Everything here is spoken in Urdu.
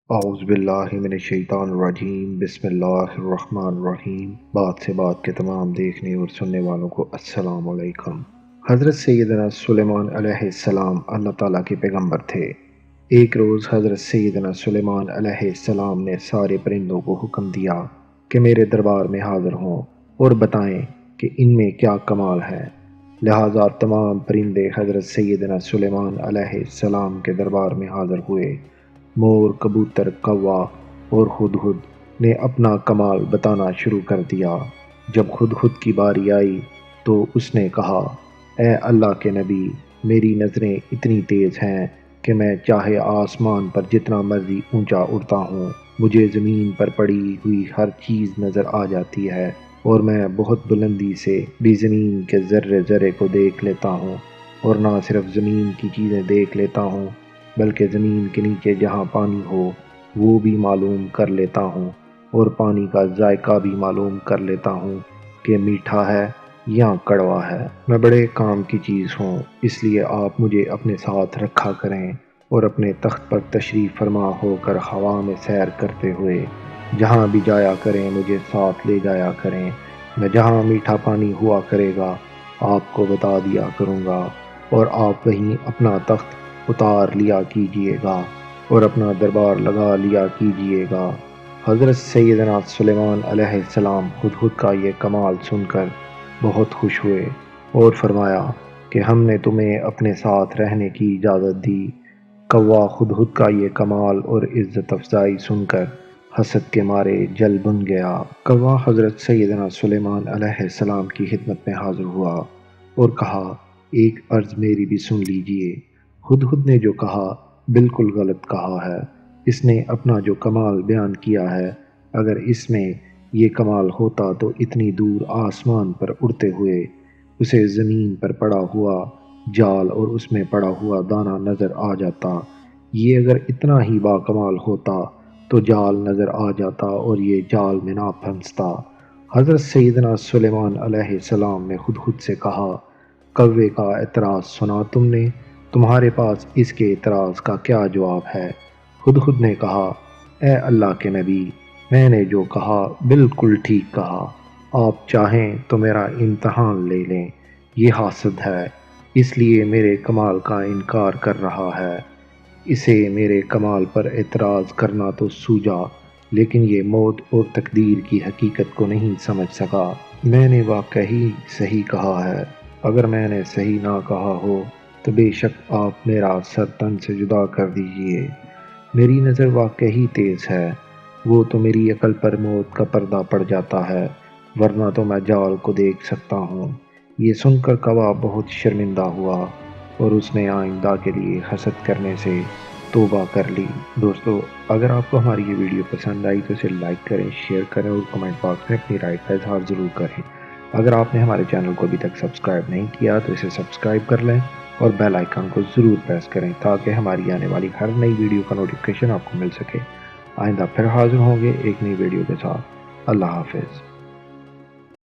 اعوذ باللہ من الشیطان الرجیم، بسم اللہ الرحمن الرحیم۔ بات سے بات کے تمام دیکھنے اور سننے والوں کو السلام علیکم۔ حضرت سیدنا سلیمان علیہ السلام اللہ تعالیٰ کے پیغمبر تھے۔ ایک روز حضرت سیدنا سلیمان علیہ السلام نے سارے پرندوں کو حکم دیا کہ میرے دربار میں حاضر ہوں اور بتائیں کہ ان میں کیا کمال ہے۔ لہٰذا تمام پرندے حضرت سیدنا سلیمان علیہ السلام کے دربار میں حاضر ہوئے۔ مور، کبوتر، کوا اور ہدہد نے اپنا کمال بتانا شروع کر دیا۔ جب ہدہد کی باری آئی تو اس نے کہا، اے اللہ کے نبی، میری نظریں اتنی تیز ہیں کہ میں چاہے آسمان پر جتنا مرضی اونچا اڑتا ہوں، مجھے زمین پر پڑی ہوئی ہر چیز نظر آ جاتی ہے، اور میں بہت بلندی سے بھی زمین کے ذرے ذرے کو دیکھ لیتا ہوں، اور نہ صرف زمین کی چیزیں دیکھ لیتا ہوں بلکہ زمین کے نیچے جہاں پانی ہو وہ بھی معلوم کر لیتا ہوں، اور پانی کا ذائقہ بھی معلوم کر لیتا ہوں کہ میٹھا ہے یا کڑوا ہے۔ میں بڑے کام کی چیز ہوں، اس لیے آپ مجھے اپنے ساتھ رکھا کریں اور اپنے تخت پر تشریف فرما ہو کر ہوا میں سیر کرتے ہوئے جہاں بھی جایا کریں مجھے ساتھ لے جایا کریں۔ میں جہاں میٹھا پانی ہوا کرے گا آپ کو بتا دیا کروں گا، اور آپ وہیں اپنا تخت اتار لیا کیجیے گا اور اپنا دربار لگا لیا کیجیے گا۔ حضرت سیدنا سلیمان علیہ السلام ہدہد کا یہ کمال سن کر بہت خوش ہوئے اور فرمایا کہ ہم نے تمہیں اپنے ساتھ رہنے کی اجازت دی۔ کوا ہدہد کا یہ کمال اور عزت افزائی سن کر حسد کے مارے جل بن گیا۔ کوا حضرت سیدنا سلیمان علیہ السلام کی خدمت میں حاضر ہوا اور کہا، ایک عرض میری بھی سن لیجیے۔ ہدہد نے جو کہا بالکل غلط کہا ہے۔ اس نے اپنا جو کمال بیان کیا ہے، اگر اس میں یہ کمال ہوتا تو اتنی دور آسمان پر اڑتے ہوئے اسے زمین پر پڑا ہوا جال اور اس میں پڑا ہوا دانہ نظر آ جاتا۔ یہ اگر اتنا ہی با کمال ہوتا تو جال نظر آ جاتا اور یہ جال میں نہ پھنستا۔ حضرت سیدنا سلیمان علیہ السلام نے ہدہد سے کہا، کوے کا اعتراض سنا تم نے؟ تمہارے پاس اس کے اعتراض کا کیا جواب ہے؟ ہدہد نے کہا، اے اللہ کے نبی، میں نے جو کہا بالکل ٹھیک کہا۔ آپ چاہیں تو میرا امتحان لے لیں۔ یہ حاسد ہے، اس لیے میرے کمال کا انکار کر رہا ہے۔ اسے میرے کمال پر اعتراض کرنا تو سوجا، لیکن یہ موت اور تقدیر کی حقیقت کو نہیں سمجھ سکا۔ میں نے واقعی صحیح کہا ہے۔ اگر میں نے صحیح نہ کہا ہو تو بے شک آپ میرا سر تن سے جدا کر دیجئے۔ میری نظر واقعی تیز ہے، وہ تو میری عقل پر موت کا پردہ پڑ جاتا ہے، ورنہ تو میں جال کو دیکھ سکتا ہوں۔ یہ سن کر کوا بہت شرمندہ ہوا اور اس نے آئندہ کے لیے حسد کرنے سے توبہ کر لی۔ دوستو، اگر آپ کو ہماری یہ ویڈیو پسند آئی تو اسے لائک کریں، شیئر کریں اور کمنٹ باکس میں اپنی رائے کا اظہار ضرور کریں۔ اگر آپ نے ہمارے چینل کو ابھی تک سبسکرائب نہیں کیا تو اسے سبسکرائب کر لیں اور بیل آئیکن کو ضرور پریس کریں تاکہ ہماری آنے والی ہر نئی ویڈیو کا نوٹیفیکیشن آپ کو مل سکے۔ آئندہ پھر حاضر ہوں گے ایک نئی ویڈیو کے ساتھ۔ اللہ حافظ۔